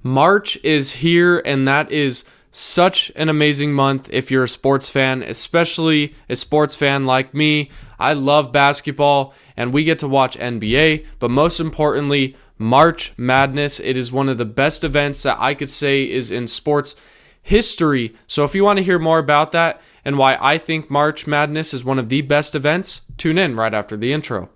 March is here, and that is such an amazing month if you're a sports fan, especially a sports fan like me. I love basketball, and we get to watch NBA, but most importantly, March Madness. It is one of the best events that I could say is in sports history. So if you want to hear more about that and why I think March Madness is one of the best events, tune in right after the intro.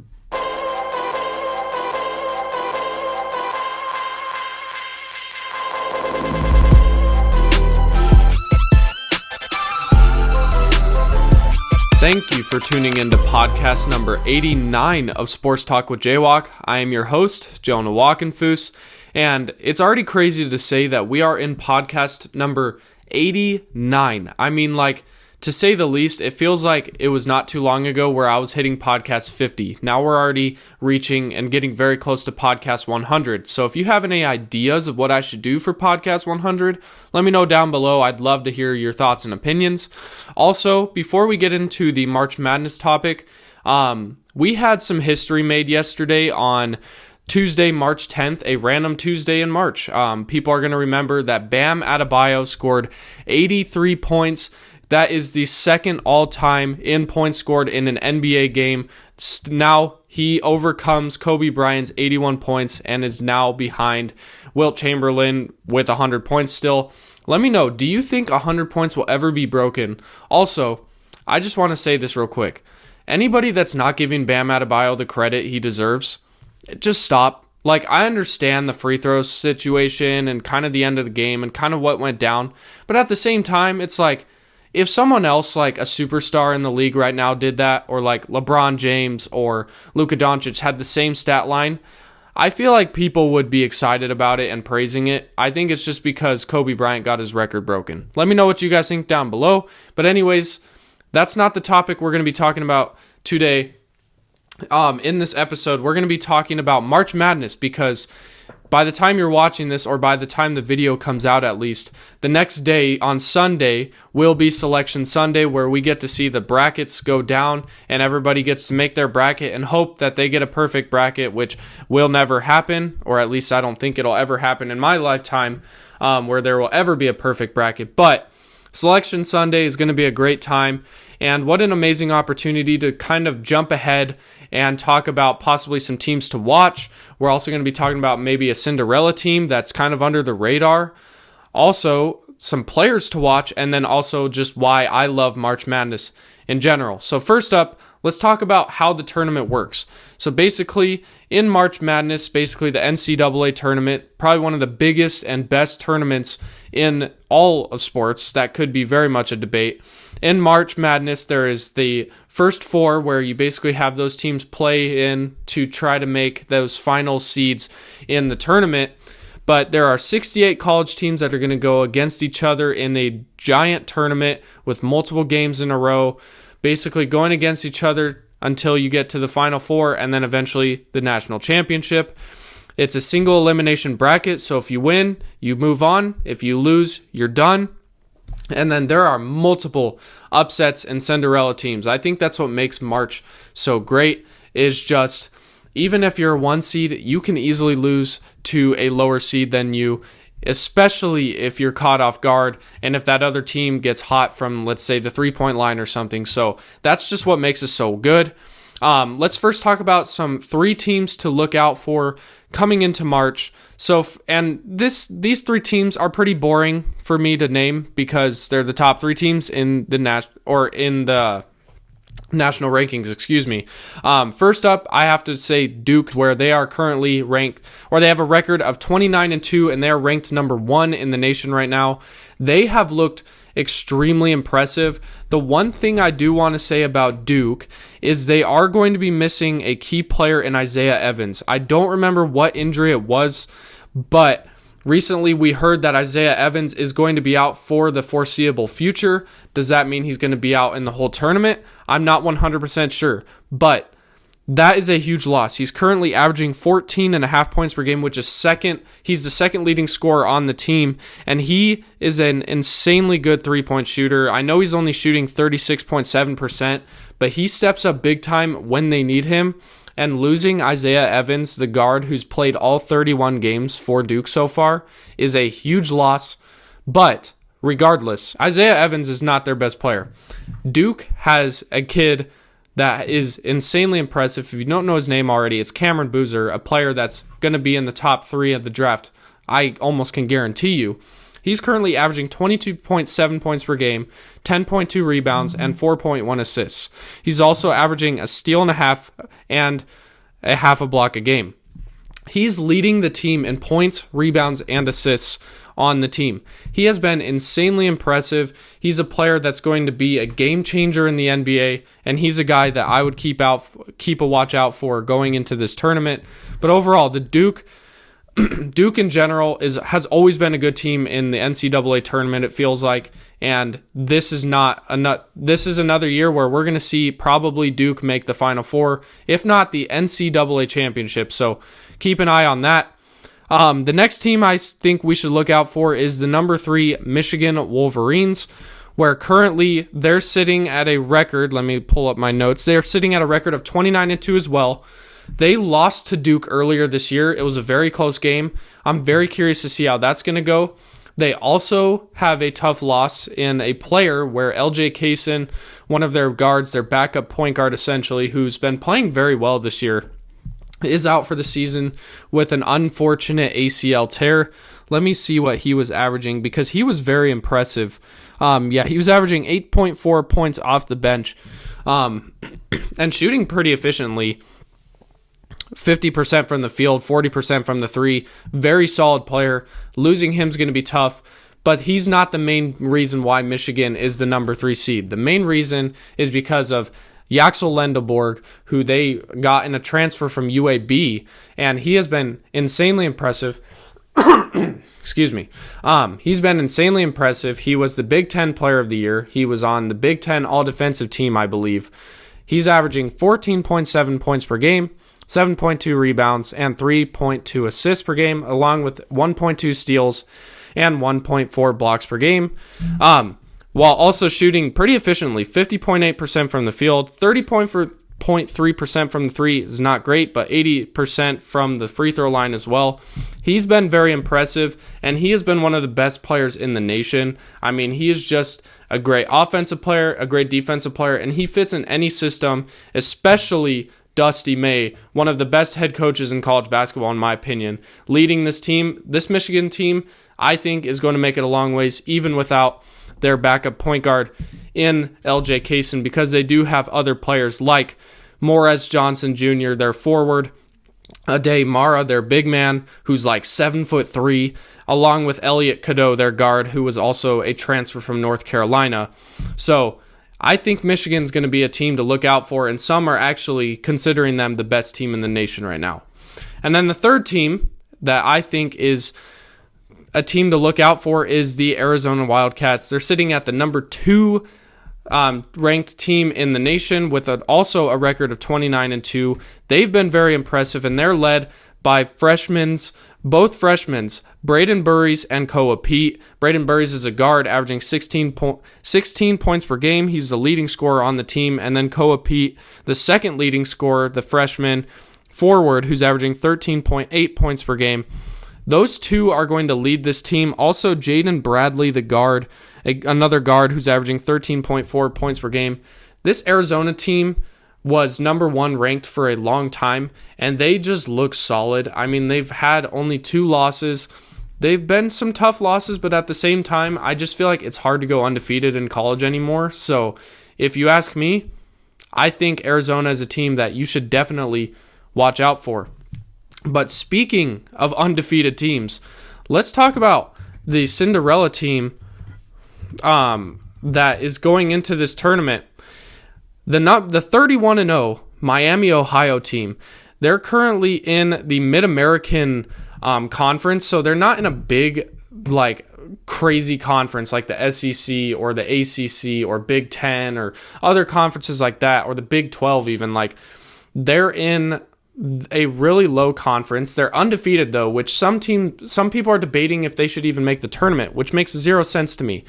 Thank you for tuning in to podcast number 89 of Sports Talk with JWock. I am your host, Jonah Walkenfoos, and it's already crazy to say that we are in podcast number 89. I mean, to say the least, it feels like it was not too long ago where I was hitting podcast 50. Now we're already reaching and getting very close to podcast 100. So if you have any ideas of what I should do for podcast 100, let me know down below. I'd love to hear your thoughts and opinions. Also, before we get into the March Madness topic, we had some history made yesterday on Tuesday, March 10th, a random Tuesday in March. People are going to remember that Bam Adebayo scored 83 points. That is the second all-time in points scored in an NBA game. Now he overcomes Kobe Bryant's 81 points and is now behind Wilt Chamberlain with 100 points still. Let me know, do you think 100 points will ever be broken? Also, I just want to say this real quick. Anybody that's not giving Bam Adebayo the credit he deserves, just stop. I understand the free throw situation and kind of the end of the game and kind of what went down. But at the same time, it's if someone else, a superstar in the league right now did that, or LeBron James or Luka Doncic had the same stat line, I feel like people would be excited about it and praising it. I think it's just because Kobe Bryant got his record broken. Let me know what you guys think down below. But anyways, that's not the topic we're going to be talking about today. In this episode, we're going to be talking about March Madness because by the time you're watching this, or by the time the video comes out at least, the next day on Sunday will be Selection Sunday, where we get to see the brackets go down and everybody gets to make their bracket and hope that they get a perfect bracket, which will never happen, or at least I don't think it'll ever happen in my lifetime, where there will ever be a perfect bracket. But Selection Sunday is going to be a great time, and what an amazing opportunity to kind of jump ahead and talk about possibly some teams to watch. We're also going to be talking about maybe a Cinderella team that's kind of under the radar. Also, some players to watch, and then also just why I love March Madness in general. So first up, let's talk about how the tournament works. So basically, in March Madness, the NCAA tournament, probably one of the biggest and best tournaments in all of sports. That could be very much a debate. In March Madness, there is the first four where you basically have those teams play in to try to make those final seeds in the tournament. But there are 68 college teams that are going to go against each other in a giant tournament with multiple games in a row, basically going against each other until you get to the Final Four and then eventually the national championship. It's a single elimination bracket, so if you win, you move on. If you lose, you're done. And then there are multiple upsets and Cinderella teams. I think that's what makes March so great, is just even if you're a 1 seed, you can easily lose to a lower seed than you, especially if you're caught off guard and if that other team gets hot from, let's say, the 3-point line or something. So that's just what makes it so good. Let's first talk about some 3 teams to look out for coming into March. These 3 teams are pretty boring for me to name because they're the top 3 teams in the national rankings, First up, I have to say Duke, where they are currently ranked, or they have a record of 29-2, and they're ranked number 1 in the nation right now. They have looked extremely impressive. The one thing I do want to say about Duke is they are going to be missing a key player in Isaiah Evans. I don't remember what injury it was, but recently we heard that Isaiah Evans is going to be out for the foreseeable future. Does that mean he's going to be out in the whole tournament? I'm not 100% sure, but that is a huge loss. He's currently averaging 14.5 points per game, which is second. He's the second leading scorer on the team, and he is an insanely good three-point shooter. I know he's only shooting 36.7%, but he steps up big time when they need him. and losing Isaiah Evans, the guard who's played all 31 games for Duke so far, is a huge loss. But regardless, Isaiah Evans is not their best player. Duke has a kid that is insanely impressive. If you don't know his name already, it's Cameron Boozer, a player that's going to be in the top 3 of the draft. I almost can guarantee you. He's currently averaging 22.7 points per game, 10.2 rebounds, and 4.1 assists. He's also averaging a steal and a half and a half a block a game. He's leading the team in points, rebounds, and assists on the team. He has been insanely impressive. He's a player that's going to be a game changer in the NBA, and he's a guy that I would keep a watch out for going into this tournament. But overall, the Duke in general has always been a good team in the NCAA tournament, it feels like, and this is another year where we're going to see probably Duke make the Final Four, if not the NCAA championship. So keep an eye on that. The next team I think we should look out for is the number 3 Michigan Wolverines, where currently they're sitting at a record. Let me pull up my notes. They're sitting at a record of 29-2 as well. They lost to Duke earlier this year. It was a very close game. I'm very curious to see how that's going to go. They also have a tough loss in a player where LJ Kaysen, one of their guards, their backup point guard essentially, who's been playing very well this year, is out for the season with an unfortunate ACL tear. Let me see what he was averaging because he was very impressive. He was averaging 8.4 points off the bench and shooting pretty efficiently. 50% from the field, 40% from the 3. Very solid player. Losing him is going to be tough, but he's not the main reason why Michigan is the number 3 seed. The main reason is because of Yaxel Lendeborg, who they got in a transfer from UAB, and he has been insanely impressive. Excuse me. He's been insanely impressive. He was the Big Ten Player of the Year. He was on the Big Ten All-Defensive Team, I believe. He's averaging 14.7 points per game, 7.2 rebounds, and 3.2 assists per game, along with 1.2 steals and 1.4 blocks per game, while also shooting pretty efficiently, 50.8% from the field, 30.3% from the 3 is not great, but 80% from the free throw line as well. He's been very impressive, and he has been one of the best players in the nation. I mean, he is just a great offensive player, a great defensive player, and he fits in any system, especially Dusty May, one of the best head coaches in college basketball, in my opinion, leading this team. This Michigan team, I think, is going to make it a long ways, even without their backup point guard in LJ Kaysen, because they do have other players like Morez Johnson Jr., their forward, Ade Mara, their big man, who's like 7'3", along with Elliot Cadeau, their guard, who was also a transfer from North Carolina. So I think Michigan's going to be a team to look out for, and some are actually considering them the best team in the nation right now. And then the third team that I think is a team to look out for is the Arizona Wildcats. They're sitting at the number 2 ranked team in the nation with also a record of 29-2. They've been very impressive, and they're led by both freshmen, Braden Burries and Koa Pete. Braden Burries is a guard averaging 16 points per game. He's the leading scorer on the team. And then Koa Pete, the second leading scorer, the freshman forward, who's averaging 13.8 points per game. Those two are going to lead this team. Also, Jaden Bradley, the guard, another guard who's averaging 13.4 points per game. This Arizona team was number 1 ranked for a long time, and they just look solid. I mean, they've had only 2 losses. They've been some tough losses, but at the same time, I just feel like it's hard to go undefeated in college anymore. So if you ask me, I think Arizona is a team that you should definitely watch out for. But speaking of undefeated teams, let's talk about the Cinderella team that is going into this tournament. The 31-0 Miami, Ohio team, they're currently in the Mid-American Conference, so they're not in a big, crazy conference like the SEC or the ACC or Big Ten or other conferences like that, or the Big 12 even. They're in a really low conference. They're undefeated, though, which some people are debating if they should even make the tournament, which makes 0 sense to me.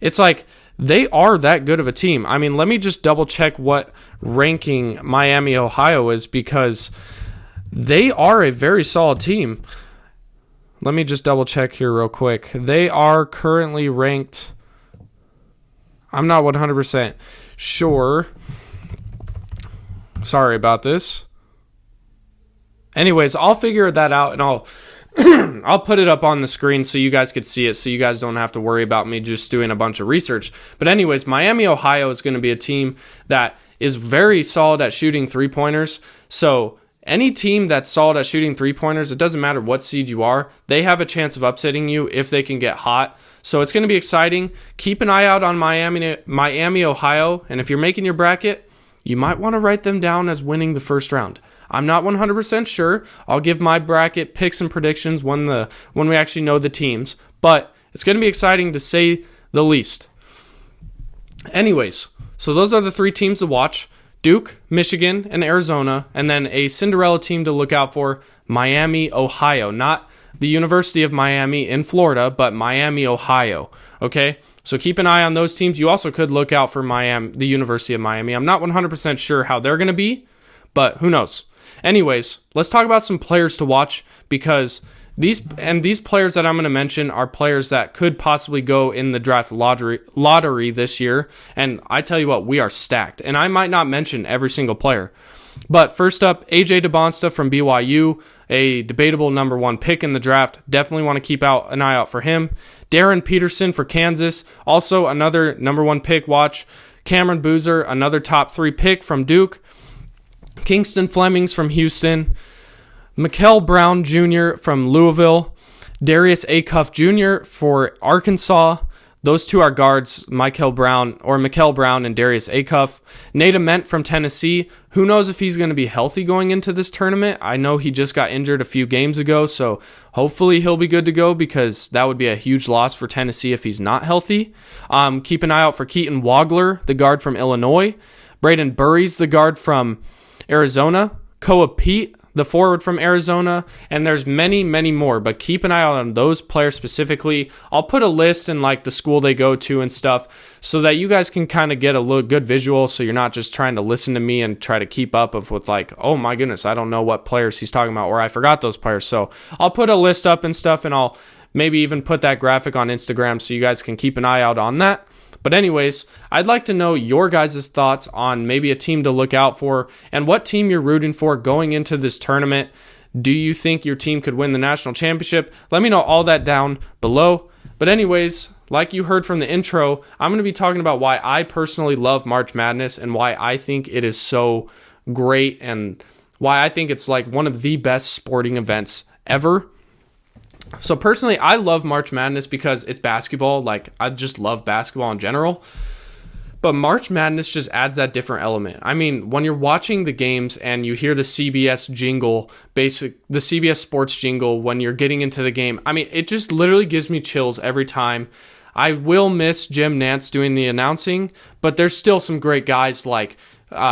it's like they are that good of a team. I mean, let me just double check what ranking Miami, Ohio is, because they are a very solid team. Let me just double check here real quick. They are currently ranked, I'm not 100% sure. Sorry about this. Anyways, I'll figure that out, and I'll put it up on the screen so you guys could see it, so you guys don't have to worry about me just doing a bunch of research. But anyways, Miami, Ohio is going to be a team that is very solid at shooting three-pointers. So any team that's solid at shooting three-pointers, it doesn't matter what seed you are, they have a chance of upsetting you if they can get hot. So it's going to be exciting. Keep an eye out on Miami, Ohio, and if you're making your bracket, you might want to write them down as winning the first round. I'm not 100% sure. I'll give my bracket picks and predictions when we actually know the teams, but it's going to be exciting to say the least. Anyways, so those are the three teams to watch: Duke, Michigan, and Arizona, and then a Cinderella team to look out for, Miami, Ohio. Not the University of Miami in Florida, but Miami, Ohio. Okay? So keep an eye on those teams. You also could look out for the University of Miami. I'm not 100% sure how they're going to be, but who knows? Anyways, let's talk about some players to watch, because these players that I'm going to mention are players that could possibly go in the draft lottery this year. And I tell you what, we are stacked. And I might not mention every single player. But first up, AJ DeBonsta from BYU, a debatable number 1 pick in the draft. Definitely want to keep an eye out for him. Darren Peterson for Kansas, also another number 1 pick watch. Cameron Boozer, another top 3 pick from Duke. Kingston Flemings from Houston. Mikel Brown Jr. from Louisville. Darius Acuff Jr. for Arkansas. Those two are guards, Mikel Brown and Darius Acuff. Nate Ament from Tennessee. Who knows if he's going to be healthy going into this tournament? I know he just got injured a few games ago, so hopefully he'll be good to go, because that would be a huge loss for Tennessee if he's not healthy. Keep an eye out for Keaton Wagler, the guard from Illinois. Braden Burries, the guard from Arizona. Koa Pete, the forward from Arizona, and there's many, many more, but keep an eye out on those players specifically. I'll put a list in like the school they go to and stuff, so that you guys can kind of get a little good visual, so you're not just trying to listen to me and try to keep up with like, oh my goodness, I don't know what players he's talking about, or I forgot those players. So I'll put a list up and stuff, and I'll maybe even put that graphic on Instagram so you guys can keep an eye out on that. But anyways, I'd like to know your guys' thoughts on maybe a team to look out for, and what team you're rooting for going into this tournament. Do you think your team could win the national championship? Let me know all that down below. But anyways, like you heard from the intro, I'm going to be talking about why I personally love March Madness, and why I think it is so great, and why I think it's like one of the best sporting events ever. So personally, I love March Madness because it's basketball. Like, I just love basketball in general. But March Madness just adds that different element. I mean, when you're watching the games and you hear the CBS jingle, the CBS Sports jingle when you're getting into the game, I mean, it just literally gives me chills every time. I will miss Jim Nantz doing the announcing, but there's still some great guys like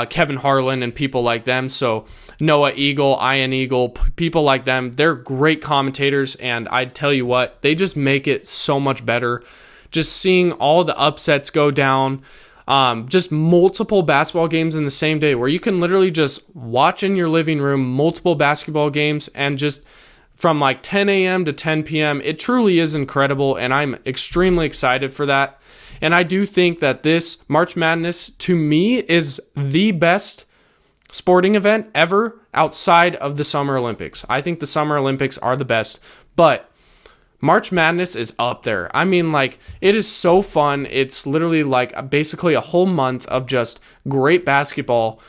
Kevin Harlan and people like them. So Noah Eagle, Ian Eagle, people like them, they're great commentators, and I tell you what, they just make it so much better. Just seeing all the upsets go down, just multiple basketball games in the same day, where you can literally just watch in your living room multiple basketball games, and just from like 10 a.m. to 10 p.m. It truly is incredible, and I'm extremely excited for that. And I do think that this March Madness, to me, is the best sporting event ever outside of the Summer Olympics. I think the Summer Olympics are the best, but March Madness is up there. I mean, like, it is so fun. It's literally like basically a whole month of just great basketball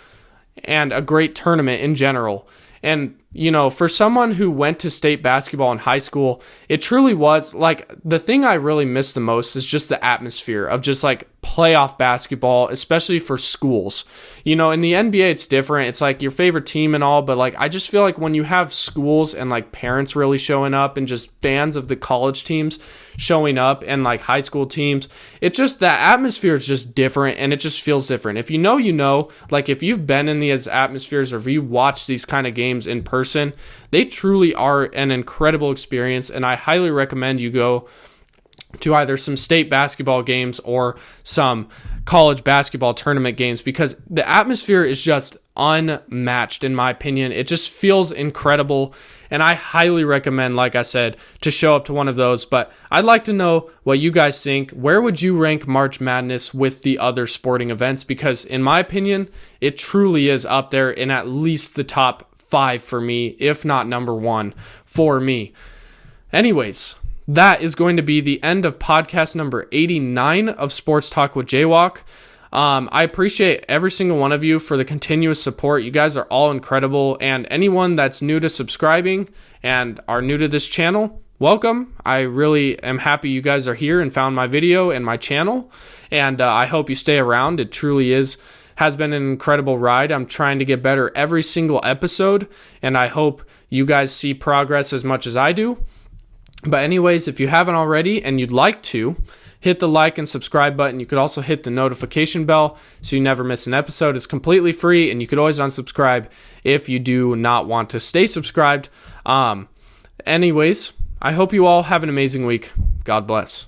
and a great tournament in general. And, you know, for someone who went to state basketball in high school, it truly was like the thing I really miss the most is just the atmosphere of just like playoff basketball, especially for schools. You know, in the NBA, it's different. It's like your favorite team and all, but like I just feel like when you have schools and like parents really showing up and just fans of the college teams showing up and like high school teams, it just, that atmosphere is just different, and it just feels different. If you know, you know, like if you've been in these atmospheres or if you watch these kind of games in person, they truly are an incredible experience, and I highly recommend you go to either some state basketball games or some college basketball tournament games, because the atmosphere is just unmatched in my opinion. It just feels incredible, and I highly recommend, like I said, to show up to one of those. But I'd like to know what you guys think. Where would you rank March Madness with the other sporting events? Because in my opinion, it truly is up there in at least the top 5 for me, if not number 1 for me. Anyways, that is going to be the end of podcast number 89 of Sports Talk with JWock. I appreciate every single one of you for the continuous support. You guys are all incredible. And anyone that's new to subscribing and are new to this channel, welcome. I really am happy you guys are here and found my video and my channel. And I hope you stay around. It truly has been an incredible ride. I'm trying to get better every single episode, and I hope you guys see progress as much as I do. But anyways, if you haven't already and you'd like to, hit the like and subscribe button. You could also hit the notification bell so you never miss an episode. It's completely free, and you could always unsubscribe if you do not want to stay subscribed. Anyways, I hope you all have an amazing week. God bless.